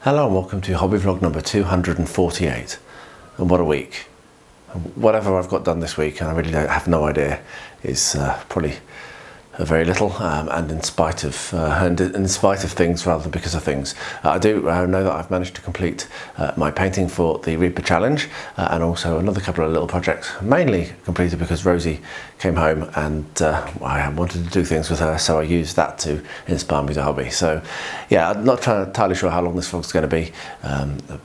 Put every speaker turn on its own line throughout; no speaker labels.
Hello and welcome to hobby vlog number 248, and what a week. Whatever I've got done this week, and I really have no idea, is probably very little, and in spite of things rather than because of things. I do know that I've managed to complete my painting for the Reaper challenge, and also another couple of little projects, mainly completed because Rosie came home and I wanted to do things with her, so I used that to inspire me to hobby. So yeah, I'm not entirely sure how long this vlog's going to be,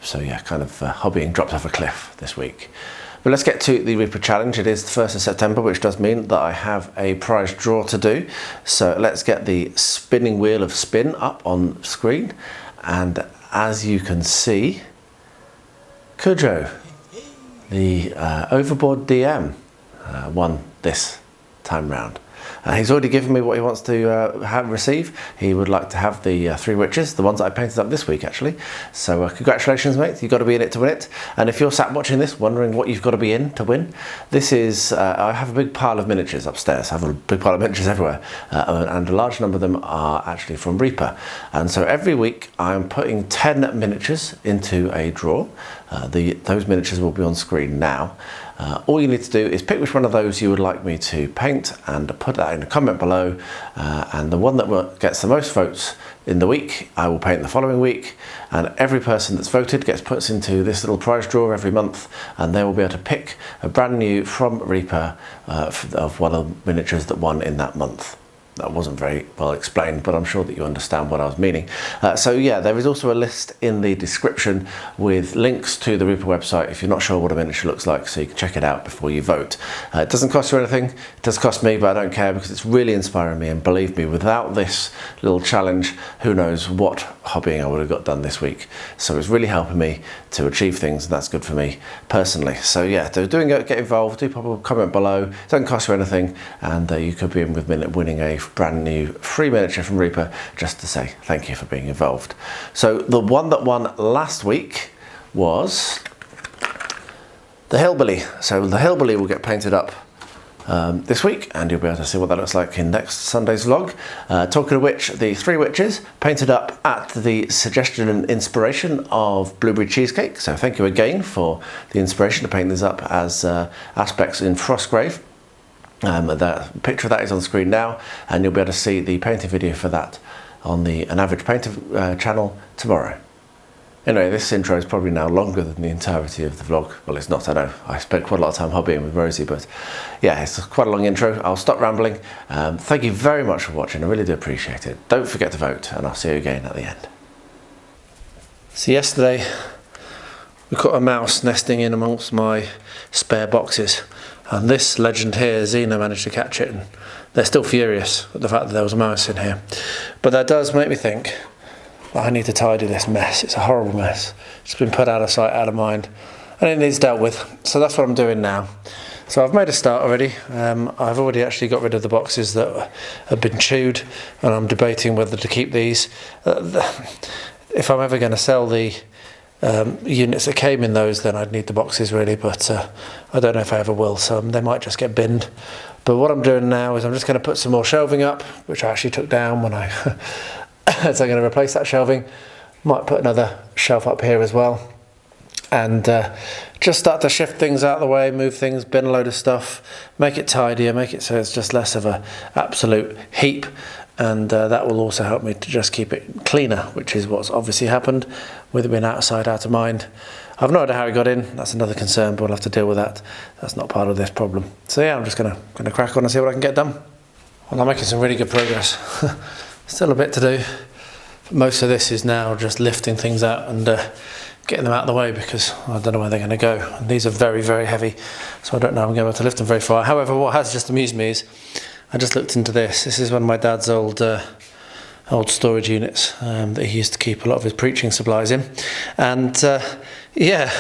so yeah, kind of hobbying dropped off a cliff this week. But let's get to the Reaper challenge. It is the 1st of September, which does mean that I have a prize draw to do. So let's get the spinning wheel of spin up on screen. And as you can see, Cujo, the Overboard DM, won this time round. He's already given me what he wants to receive. He would like to have the 3 witches, the ones that I painted up this week actually. So congratulations mate, you've got to be in it to win it. And if you're sat watching this wondering what you've got to be in to win, this is, I have a big pile of miniatures upstairs. I have a big pile of miniatures everywhere, and a large number of them are actually from Reaper. And so every week I'm putting 10 miniatures into a draw. Those miniatures will be on screen now. All you need to do is pick which one of those you would like me to paint and put that in a comment below, and the one that gets the most votes in the week I will paint the following week, and every person that's voted gets put into this little prize draw every month, and they will be able to pick a brand new from Reaper of one of the miniatures that won in that month. That wasn't very well explained, but I'm sure that you understand what I was meaning. So yeah, there is also a list in the description with links to the Reaper website if you're not sure what a miniature looks like, so you can check it out before you vote. It doesn't cost you anything. It does cost me, but I don't care because it's really inspiring me, and believe me, without this little challenge, who knows what hobbying I would have got done this week. So it's really helping me to achieve things, and that's good for me personally. So yeah, so get involved, do pop a comment below. It doesn't cost you anything, and you could be in with winning a brand new free miniature from Reaper, just to say thank you for being involved. So the one that won last week was the Hillbilly. So the Hillbilly will get painted up this week, and you'll be able to see what that looks like in next Sunday's vlog. Talking of which, the 3 witches painted up at the suggestion and inspiration of Blueberry Cheesecake. So thank you again for the inspiration to paint these up as aspects in Frostgrave. The picture of that is on screen now, and you'll be able to see the painting video for that on the An Average Painter channel tomorrow. Anyway, this intro is probably now longer than the entirety of the vlog. Well, it's not, I know. I spent quite a lot of time hobbying with Rosie, but yeah, it's quite a long intro. I'll stop rambling. Thank you very much for watching. I really do appreciate it. Don't forget to vote, and I'll see you again at the end. So yesterday, we caught a mouse nesting in amongst my spare boxes. And this legend here, Xena, managed to catch it, and they're still furious at the fact that there was a mouse in here. But that does make me think that I need to tidy this mess. It's a horrible mess. It's been put out of sight, out of mind, and it needs dealt with. So that's what I'm doing now. So I've made a start already. I've already actually got rid of the boxes that have been chewed, and I'm debating whether to keep these. If I'm ever going to sell the units that came in those, then I'd need the boxes really, but I don't know if I ever will, so they might just get binned. But what I'm doing now is I'm just going to put some more shelving up, which I actually took down when I so I'm going to replace that shelving. Might put another shelf up here as well, and just start to shift things out of the way, move things, bin a load of stuff, make it tidier, make it so it's just less of a absolute heap. And that will also help me to just keep it cleaner, which is what's obviously happened with it being outside, out of mind. I've no idea how it got in. That's another concern, but we'll have to deal with that. That's not part of this problem. So yeah, I'm just gonna crack on and see what I can get done. Well, I'm making some really good progress. Still a bit to do. But most of this is now just lifting things out and getting them out of the way, because I don't know where they're going to go. And these are very, very heavy, so I don't know if I'm going to be able to lift them very far. However, what has just amused me is I just looked into this. This is one of my dad's old storage units that he used to keep a lot of his preaching supplies in. And yeah,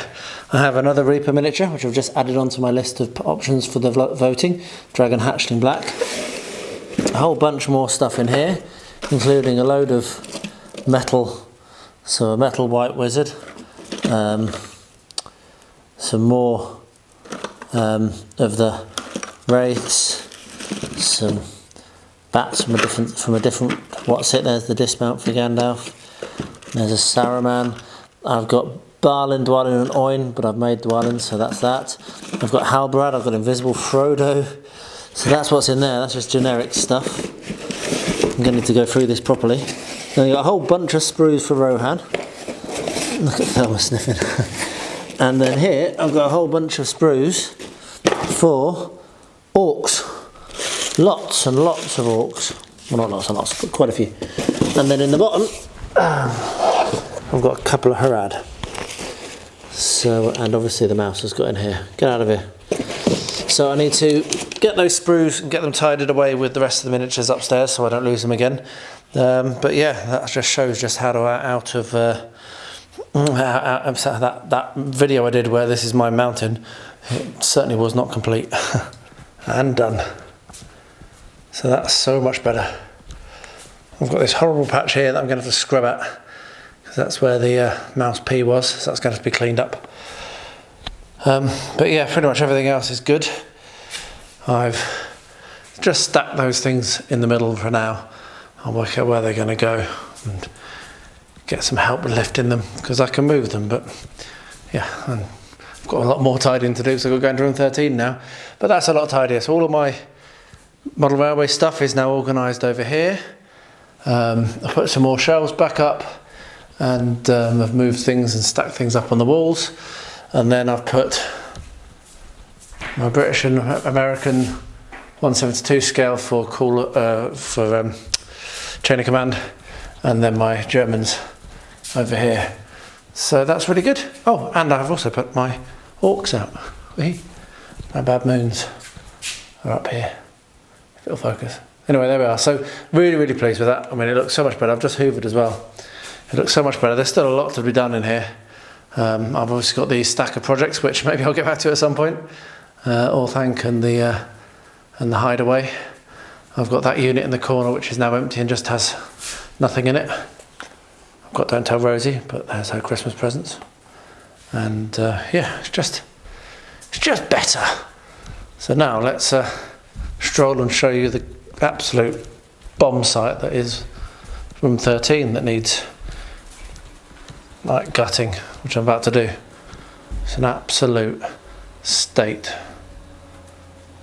I have another Reaper miniature, which I've just added onto my list of options for the voting. Dragon Hatchling Black. A whole bunch more stuff in here, including a load of metal
So a metal white wizard, some more of the wraiths, some bats from a different what's it? There's the dismount for Gandalf. There's a Saruman. I've got Balin, Dwalin and Oin, but I've made Dwalin, so that's that. I've got Halbrad, I've got Invisible Frodo. So that's what's in there, that's just generic stuff. I'm going to need to go through this properly. Then you've got a whole bunch of sprues for Rohan. Look at Thelma sniffing. And then here, I've got a whole bunch of sprues for orcs. Lots and lots of orcs. Well, not lots and lots, but quite a few. And then in the bottom, I've got a couple of Harad. So, and obviously the mouse has got in here. Get out of here. So I need to get those sprues and get them tidied away with the rest of the miniatures upstairs so I don't lose them again. But yeah, that just shows just how to out of that video I did where this is my mountain. It certainly was not complete. And done. So that's so much better. I've got this horrible patch here that I'm going to have to scrub at, because that's where the mouse pee was, so that's going to have to be cleaned up. But yeah, pretty much everything else is good. I've just stacked those things in the middle for now. I'll work out where they're going to go and get some help with lifting them, because I can move them, but yeah, and I've got a lot more tidying to do, so I've got to go into room 13 now. But that's a lot tidier. So all of my model railway stuff is now organised over here. I put some more shelves back up, and I've moved things and stacked things up on the walls. And then I've put my British and American 1/72 scale for chain of command, and then my Germans over here. So that's really good. Oh, and I've also put my orcs out. My bad moons are up here. If it'll focus. Anyway, there we are. So really, really pleased with that. I mean, it looks so much better. I've just hoovered as well. It looks so much better. There's still a lot to be done in here. I've obviously got these stack of projects, which maybe I'll get back to at some point. Orthanc and the hideaway. I've got that unit in the corner, which is now empty and just has nothing in it. I've got Don't Tell Rosie, but there's her Christmas presents. And yeah, it's just better. So now let's stroll and show you the absolute bomb site that is room 13 that needs like gutting, which I'm about to do. It's an absolute state.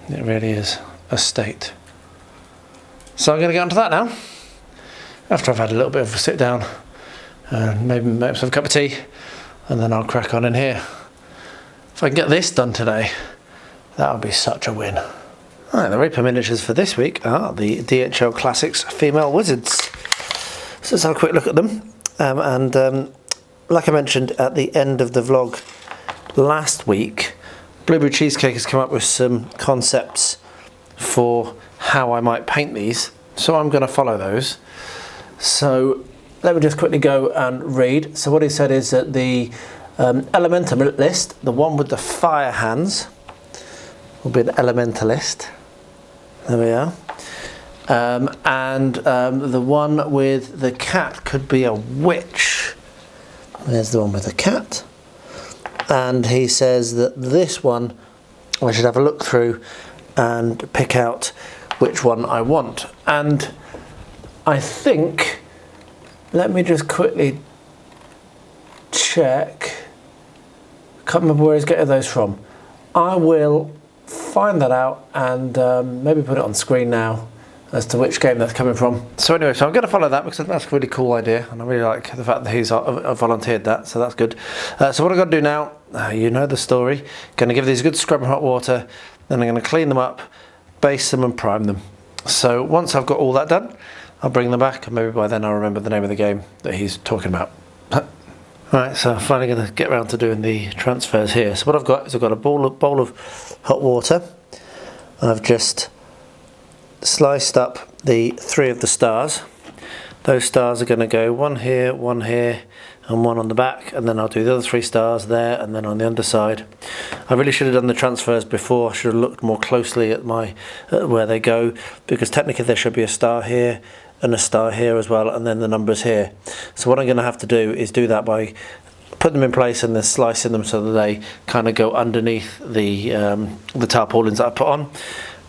It really is a state. So I'm going to get onto that now, after I've had a little bit of a sit down and maybe make myself a cup of tea, and then I'll crack on in here. If I can get this done today, that would be such a win. Right, the Reaper miniatures for this week are the DHL Classics Female Wizards. So let's have a quick look at them. Like I mentioned at the end of the vlog last week, Blueberry Cheesecake has come up with some concepts for how I might paint these. So I'm going to follow those. So let me just quickly go and read. So what he said is that the Elementalist, the one with the fire hands, will be an Elementalist. There we are. The one with the cat could be a witch. There's the one with the cat. And he says that this one, I should have a look through and pick out which one I want. And I think, let me just quickly check. I can't remember where he's getting those from. I will find that out and maybe put it on screen now as to which game that's coming from. So anyway, so I'm going to follow that because that's a really cool idea, and I really like the fact that he's volunteered that, so that's good. So what I've got to do now, you know the story, going to give these a good scrub in hot water, then I'm going to clean them up, base them and prime them. So once I've got all that done, I'll bring them back, and maybe by then I'll remember the name of the game that he's talking about. Right, so I'm finally going to get around to doing the transfers here. So what I've got is I've got a bowl of hot water. I've just sliced up the 3 of the stars. Those stars are going to go one here, and one on the back, and then I'll do the other 3 stars there and then on the underside. I really should have done the transfers before. I should have looked more closely at my where they go, because technically there should be a star here and a star here as well, and then the numbers here. So what I'm going to have to do is do that by putting them in place and then slicing them so that they kind of go underneath the tarpaulins that I put on.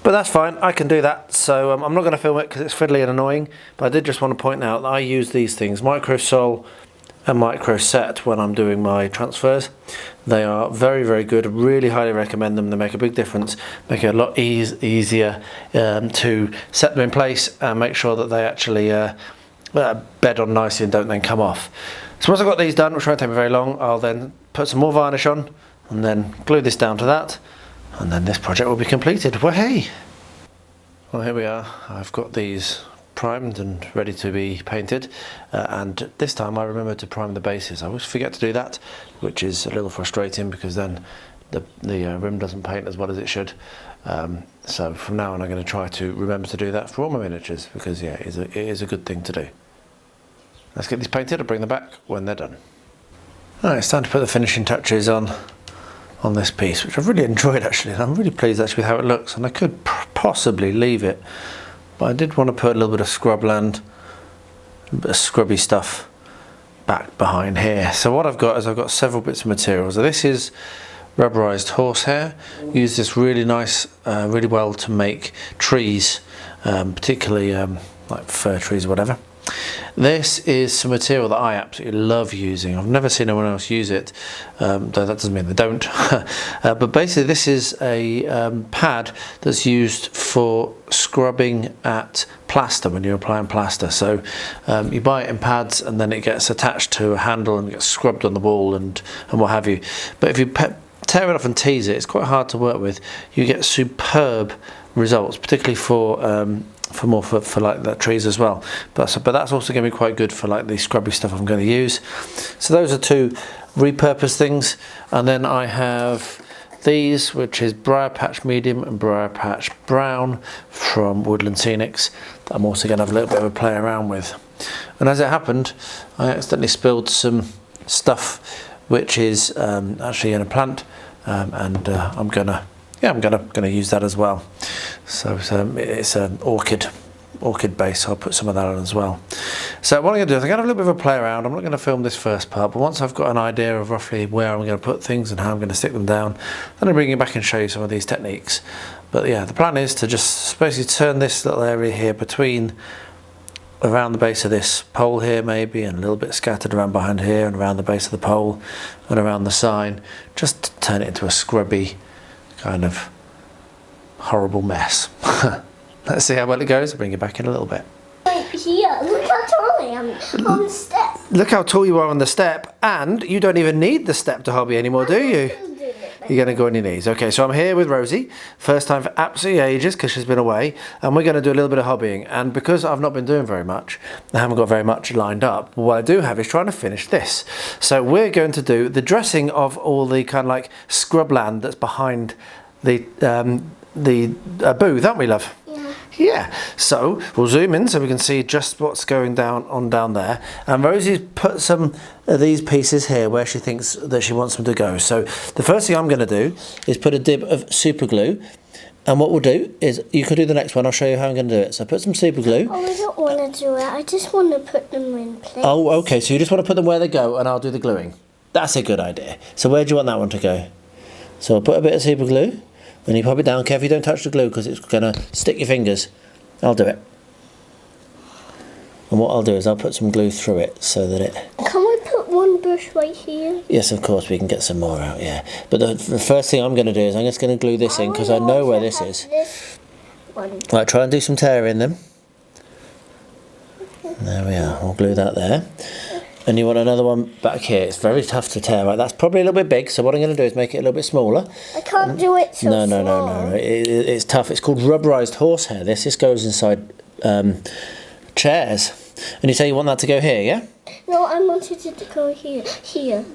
But that's fine, I can do that. So I'm not going to film it because it's fiddly and annoying, but I did just want to point out that I use these things, Microsol and Microset, when I'm doing my transfers. They are very, very good. I really highly recommend them. They make a big difference, make it a lot easier to set them in place and make sure that they actually bed on nicely and don't then come off. So once I've got these done, which won't take me very long, I'll then put some more varnish on and then glue this down to that, and then this project will be completed. Well, hey! Well, here we are. I've got these primed and ready to be painted, and this time I remembered to prime the bases. I always forget to do that, which is a little frustrating because then the rim doesn't paint as well as it should. So from now on I'm going to try to remember to do that for all my miniatures, because yeah, it is a good thing to do. Let's get these painted and bring them back when they're done. Alright, it's time to put the finishing touches on this piece, which I've really enjoyed actually, and I'm really pleased actually with how it looks, and I could possibly leave it, but I did want to put a little bit of scrubland, a bit of scrubby stuff back behind here. So what I've got is I've got several bits of material. So this is rubberized horsehair. Use this really nice, really well to make trees, particularly like fir trees or whatever. This is some material that I absolutely love using. I've never seen anyone else use it, though that doesn't mean they don't. But basically this is a pad that's used for scrubbing at plaster when you're applying plaster. So you buy it in pads and then it gets attached to a handle and gets scrubbed on the wall and what have you. But if you tear it off and tease it, it's quite hard to work with. You get superb results, particularly for like the trees as well. But that's also going to be quite good for like the scrubby stuff I'm going to use. So those are two repurposed things, and then I have these, which is Briar Patch Medium and Briar Patch Brown from Woodland Scenics, that I'm also going to have a little bit of a play around with. And as it happened, I accidentally spilled some stuff which is actually in a plant, and I'm gonna use that as well. So it's an orchid base, so I'll put some of that on as well. So what I'm going to do is I'm going to have a little bit of a play around. I'm not going to film this first part, but once I've got an idea of roughly where I'm going to put things and how I'm going to stick them down, then I'll bring you back and show you some of these techniques. But yeah, the plan is to just basically turn this little area here between around the base of this pole here maybe, and a little bit scattered around behind here and around the base of the pole and around the sign, just to turn it into a scrubby kind of horrible mess. Let's see how well it goes. I'll bring you back in a little bit.
Right here, look how tall I am on the step.
Look how tall you are on the step, and you don't even need the step to hobby anymore, do you? You're going to go on your knees. Okay, so I'm here with Rosie, first time for absolutely ages because she's been away, and we're going to do a little bit of hobbying. And because I've not been doing very much, I haven't got very much lined up, what I do have is trying to finish this. So we're going to do the dressing of all the kind of like scrubland that's behind the booth, aren't we, love? Yeah, so we'll zoom in so we can see just what's going down there. And Rosie's put some of these pieces here where she thinks that she wants them to go. So the first thing I'm going to do is put a dib of super glue. And what we'll do is, you can do the next one, I'll show you how I'm going to do it. So put some super glue.
Oh, I don't want to do it, I just want to put them in place.
Oh, okay, so you just want to put them where they go and I'll do the gluing. That's a good idea. So where do you want that one to go? So I'll put a bit of super glue. When you pop it down, carefully don't touch the glue because it's going to stick your fingers. I'll do it. And what I'll do is I'll put some glue through it so that it...
Can we put one bush right here?
Yes, of course, we can get some more out, yeah. But the first thing I'm going to do is I'm just going to glue this in because I know where this is.
This one.
Right, try and do some tear in them. There we are, we'll glue that there. And you want another one back here. It's very tough to tear, right? That's probably a little bit big, so what I'm going to do is make it a little bit smaller.
I can't do it so
No. It's tough. It's called rubberized horsehair. This goes inside chairs. And you say you want that to go here, yeah?
No, I wanted it to go here. Here.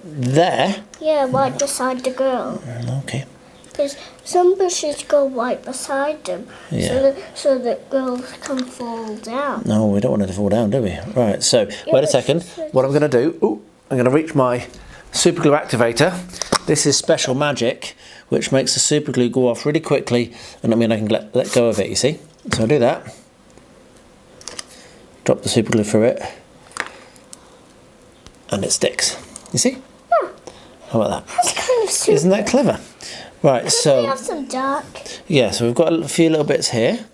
There?
Yeah, right beside the girl.
Okay.
Because some bushes go right beside them,
Yeah.
so that girls can fall down.
No, we don't want it to fall down, do we? Right, so, wait a second. What I'm going to do, I'm going to reach my super glue activator. This is Special Magic, which makes the super glue go off really quickly, and I mean I can let go of it, you see? So I'll do that. drop the super glue through it, and it sticks. You see? How about that?
That's kind of super.
Isn't that clever? Right,
We
so
have some dark.
yeah, so we've got a few little bits here.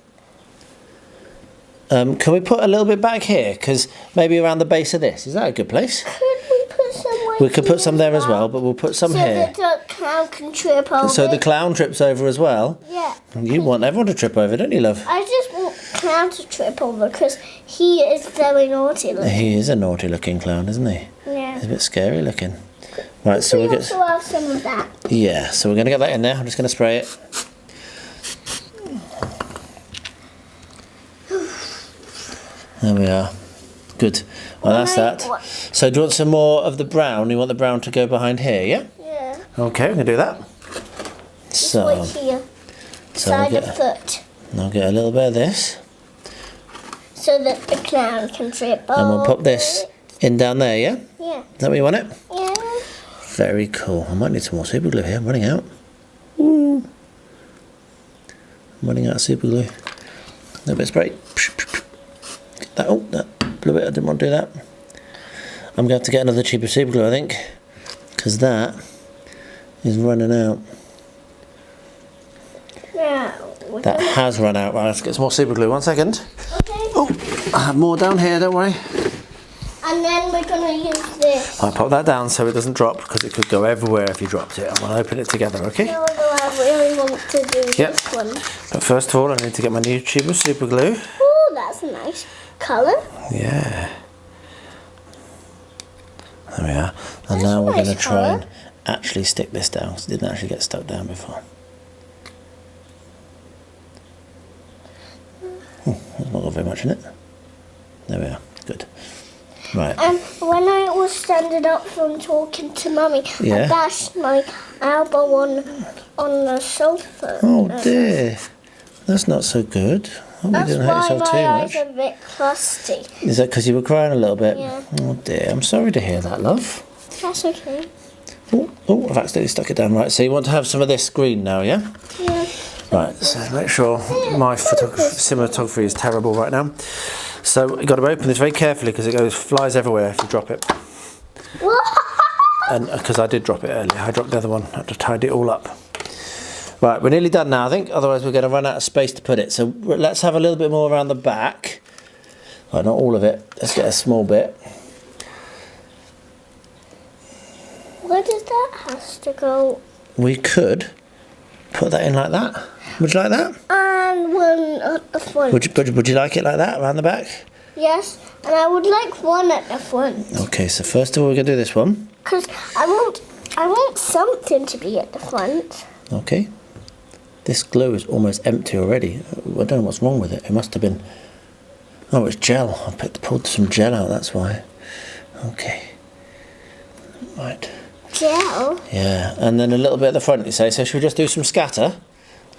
Can we put a little bit back here? Because maybe around the base of this. Is that a good place?
Could we put some?
We could put some there as well, but we'll put some
so
here.
that the clown can trip over.
So the clown trips over as well.
Yeah.
You want everyone to trip over, don't you, love?
I just want clown to trip over because he is very naughty looking.
He is a naughty looking clown, isn't he?
Yeah.
He's a bit scary looking. Right, so
We
we'll
also
get.
have some of that.
Yeah, so we're going to get that in there. I'm just going to spray it. There we are. Good. Well, that's that. So do you want some more of the brown? You want the brown to go behind here, yeah?
Yeah.
Okay, we're going to do that. So,
Right here.
so
Side
I'll
of
get,
foot.
I'll get a little bit of this.
So that the clown can trip over.
And we'll pop this in down there, yeah?
Yeah.
Is that where you want it?
Yeah.
Very cool. I might need some more super glue here. I'm running out. Ooh. I'm running out of super glue. A little bit of spray. Get that. Oh, that blew it. I didn't want to do that. I'm going to have to get another cheaper super glue, I think. Because that is running out.
Now, we're
That
gonna-
has run out. Right, let's get some more super glue. 1 second.
Okay.
Oh, I have more down here, don't worry.
And then we're going to use this.
I'll pop that down so it doesn't drop because it could go everywhere if you dropped it. I'm going to open it together, okay?
No, I really want to do
Yep.
this one.
But first of all, I need to get my new tube of super glue.
Oh, that's a nice colour.
Yeah. There we are. And
That's
now
a
we're going to
nice
try
colour.
and actually stick this down because it didn't actually get stuck down before. There's not got very much in it. There we are. Good. Right.
And when I was standing up from talking to Mummy,
Yeah.
I bashed my elbow on the sofa.
Oh dear. That's not so good. Oh, you
That's
didn't hurt
why
yourself
my
too
eyes
much.
are a bit crusty.
Is that because you were crying a little bit?
Yeah.
Oh dear. I'm sorry to hear that, love.
That's okay.
Oh, I've accidentally stuck it down. Right, so you want to have some of this green now, yeah?
Yeah.
Right, so make sure my cinematography is terrible right now. So you've got to open this very carefully because it flies everywhere if you drop it. And because I did drop it earlier, I dropped the other one. I had to tidy it all up. Right, we're nearly done now, I think. Otherwise, we're going to run out of space to put it. So let's have a little bit more around the back. Right, not all of it. Let's get a small bit.
Where does that has to go?
We could put that in like that. Would you like that?
And one at the front.
Would you like it like that around the back?
Yes, and I would like one at the front.
Okay, so first of all, we're going to do this one.
Because I want something to be at the front.
Okay. This glue is almost empty already. I don't know what's wrong with it. It must have been... Oh, it's gel. I pulled some gel out, that's why. Okay. Right.
Gel?
Yeah, and then a little bit at the front, you say. So should we just do some scatter?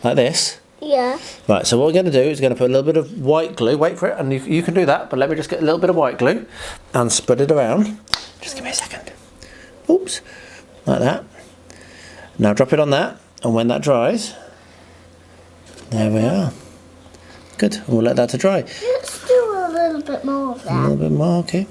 Like this?
Yeah.
Right, so what we're going to do is we're going to put a little bit of white glue. Wait for it, and you can do that, but let me just get a little bit of white glue and spread it around. Just give me a second. Oops. Like that. Now drop it on that, and when that dries... There we are. Good. We'll let that to dry.
Let's do a little bit more of
A little
that.
bit more, okay.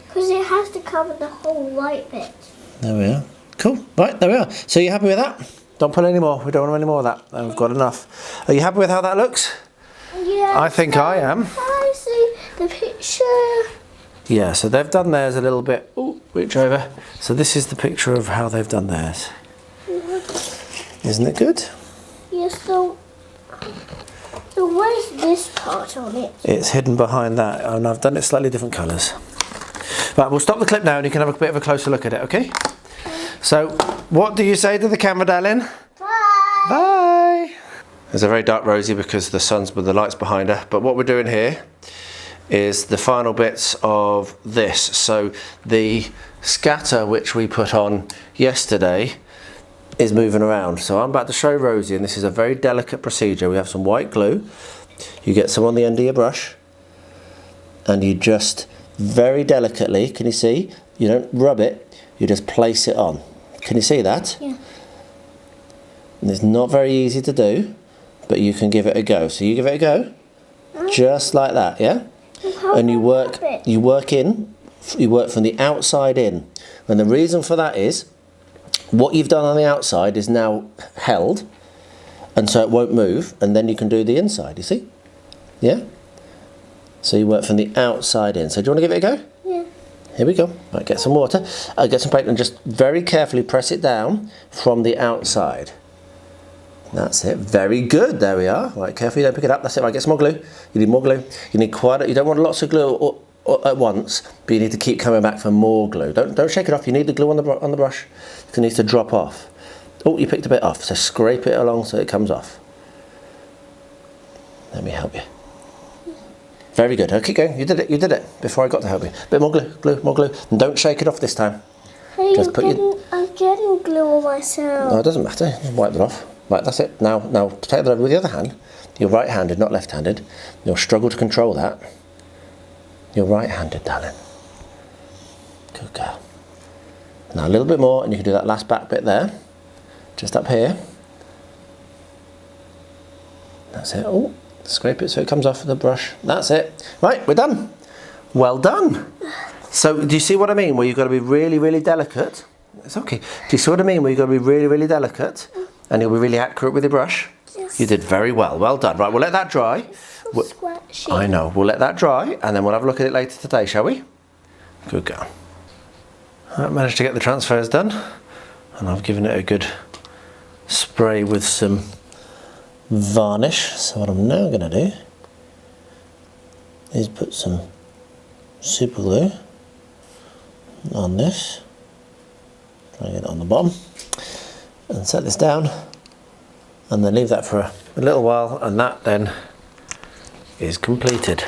Because it has to cover the whole white bit.
There we are. Cool. Right, there we are. So you happy with that? Don't put any more. We don't want any more of that. We've got enough. Are you happy with how that looks?
Yeah.
I think I am.
Can I see the picture?
Yeah, so they've done theirs a little bit. Oh, reach over. So this is the picture of how they've done theirs. Isn't it good?
Yes, so where's this part on it?
It's hidden behind that, and I've done it slightly different colours. Right, we'll stop the clip now and you can have a bit of a closer look at it, okay? So, what do you say to the camera, darling?
Bye!
Bye! There's a very dark Rosie because the sun's with the lights behind her, but what we're doing here is the final bits of this. So, the scatter which we put on yesterday is moving around. So I'm about to show Rosie, and this is a very delicate procedure. We have some white glue. You get some on the end of your brush, and you just very delicately, can you see? You don't rub it, you just place it on. Can you see that?
Yeah.
And it's not very easy to do, but you can give it a go. So you give it a go, just like that, yeah? and you work from the outside in. And the reason for that is, what you've done on the outside is now held, and so it won't move, and then you can do the inside, you see? Yeah? So you work from the outside in. So do you want to give it a go?
Yeah.
Here we go. Right, get some water, get some paint, and just very carefully press it down from the outside. That's it. Very good. There we are. Right, carefully, don't pick it up. That's it. Right, get some more glue. You need more glue. You need you don't want lots of glue at once, but you need to keep coming back for more glue. Don't shake it off. You need the glue on the brush. It needs to drop off. Oh, you picked a bit off. So scrape it along so it comes off. Let me help you. Very good. Oh, keep going. You did it. You did it. Before I got to help you. Bit more glue. More glue. And don't shake it off this time.
Hey, I'm getting glue on myself.
No, it doesn't matter. Just wipe it off. Right, that's it. Now take that over with the other hand. You're right-handed, not left-handed. You'll struggle to control that. You're right-handed, darling. Good girl. Now a little bit more, and you can do that last back bit there. Just up here. That's it. Oh, scrape it so it comes off the brush. That's it. Right, we're done. Well done. So, do you see what I mean? Where you've got to be really, really delicate. It's okay. Do you see what I mean? Where you've got to be really, really delicate, and you'll be really accurate with your brush.
Yes.
You did very well. Well done. Right, we'll let that dry.
So scratchy.
I know. We'll let that dry, and then we'll have a look at it later today, shall we? Good girl. I managed to get the transfers done, and I've given it a good spray with some varnish. So what I'm now going to do is put some super glue on this, try and get it on the bottom, and set this down, and then leave that for a little while, and that then is completed.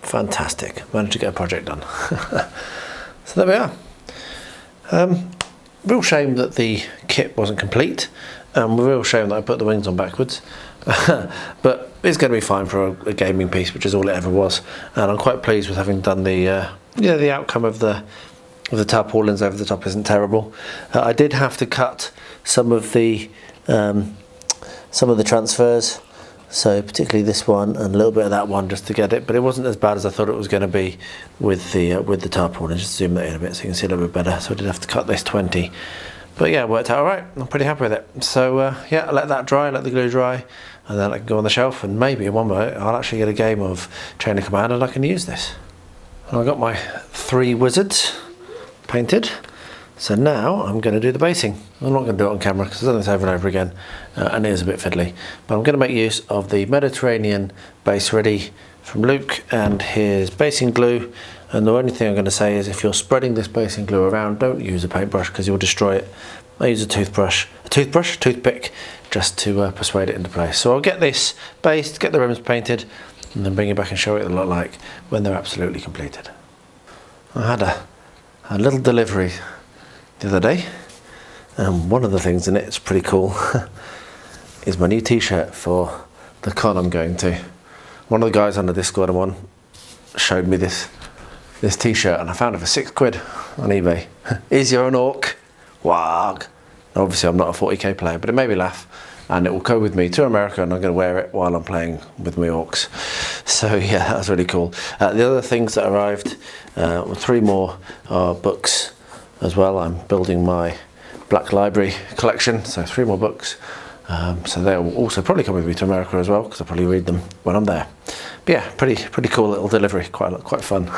Fantastic. Managed to get a project done. So there we are. Real shame that the kit wasn't complete, and real shame that I put the wings on backwards. But it's going to be fine for a gaming piece, which is all it ever was. And I'm quite pleased with having done the outcome of the tarpaulins over the top isn't terrible. I did have to cut some of the transfers, so particularly this one and a little bit of that one just to get it, but it wasn't as bad as I thought it was going to be with the tarpaulin. Just zoom that in a bit so you can see a little bit better. So I did have to cut this 20. But yeah, it worked out alright. I'm pretty happy with it. So yeah, I'll let that dry, let the glue dry, and then I can go on the shelf, and maybe in one moment I'll actually get a game of Chain of Command and I can use this. And I've got my 3 wizards painted. So now I'm going to do the basing. I'm not going to do it on camera because I've done this over and over again, and it is a bit fiddly. But I'm going to make use of the Mediterranean base ready from Luke and his basing glue. And the only thing I'm going to say is if you're spreading this basing glue around, don't use a paintbrush because you'll destroy it. I use a toothpick, just to persuade it into place. So I'll get this based, get the rims painted, and then bring it back and show you what they look like when they're absolutely completed. I had a little delivery the other day, and one of the things in it's pretty cool is my new t-shirt for the con I'm going to. One of the guys on the Discord I'm on showed me this t-shirt, and I found it for £6 on eBay. Is you an orc? Wag. Obviously I'm not a 40k player, but it made me laugh, and it will go with me to America, and I'm going to wear it while I'm playing with my orcs. So yeah, that was really cool. The other things that arrived were 3 more books as well. I'm building my Black Library collection, so 3 more books. So they'll also probably come with me to America as well, because I'll probably read them when I'm there. But yeah, pretty cool little delivery, quite fun.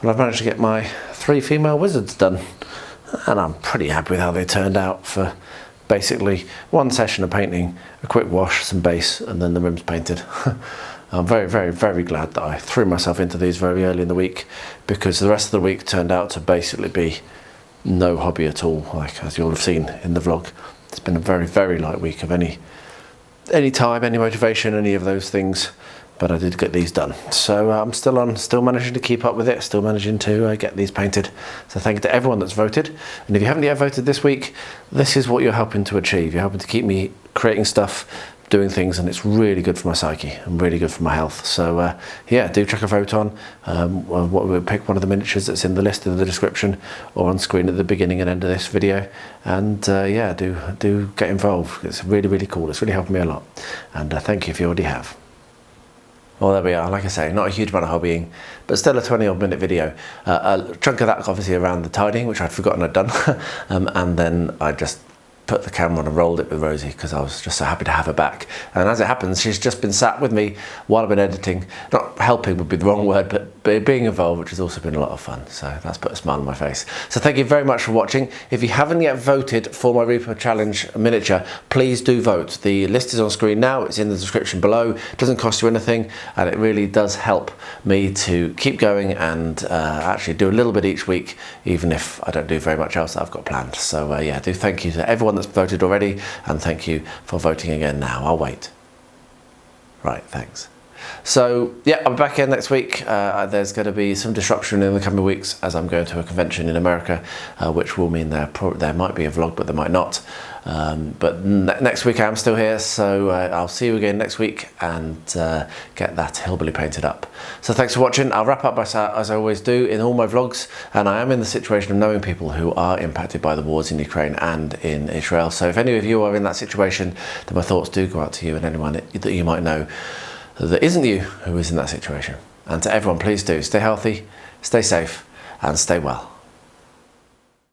And I've managed to get my 3 female wizards done, and I'm pretty happy with how they turned out for basically 1 session of painting, a quick wash, some base, and then the rims painted. I'm very glad that I threw myself into these very early in the week, because the rest of the week turned out to basically be no hobby at all, like as you'll have seen in the vlog. It's been a very light week of any time, any motivation, any of those things, but I did get these done. So I'm still managing to keep up with it, still managing to get these painted. So thank you to everyone that's voted. And if you haven't yet voted this week, this is what you're helping to achieve. You're helping to keep me creating stuff, doing things, and it's really good for my psyche and really good for my health. So yeah, do check a vote on. We'll pick one of the miniatures that's in the list in the description or on screen at the beginning and end of this video. And yeah, do get involved. It's really cool. It's really helping me a lot. And thank you if you already have.
Well, there we are. Like I say, not a huge amount of hobbying, but still a 20-odd minute video. A chunk of that obviously around the tidying, which I'd forgotten I'd done, and then I just put the camera on and rolled it with Rosie because I was just so happy to have her back. And as it happens, she's just been sat with me while I've been editing. Not helping would be the wrong word, but being involved, which has also been a lot of fun. So that's put a smile on my face. So thank you very much for watching. If you haven't yet voted for my Reaper Challenge miniature, please do vote. The list is on screen now. It's in the description below. It doesn't cost you anything, and it really does help me to keep going and actually do a little bit each week, even if I don't do very much else that I've got planned. So yeah, do thank you to everyone that's voted already, and thank you for voting again now. I'll wait. Right, thanks. So yeah, I'll be back here next week. There's going to be some disruption in the coming weeks as I'm going to a convention in America, which will mean there might be a vlog, but there might not. But next week I'm still here, so I'll see you again next week and get that hillbilly painted up. So thanks for watching. I'll wrap up as I always do in all my vlogs, and I am in the situation of knowing people who are impacted by the wars in Ukraine and in Israel. So if any of you are in that situation, then my thoughts do go out to you and anyone that you might know that isn't you who is in that situation. And to everyone, please do stay healthy, stay safe, and stay well.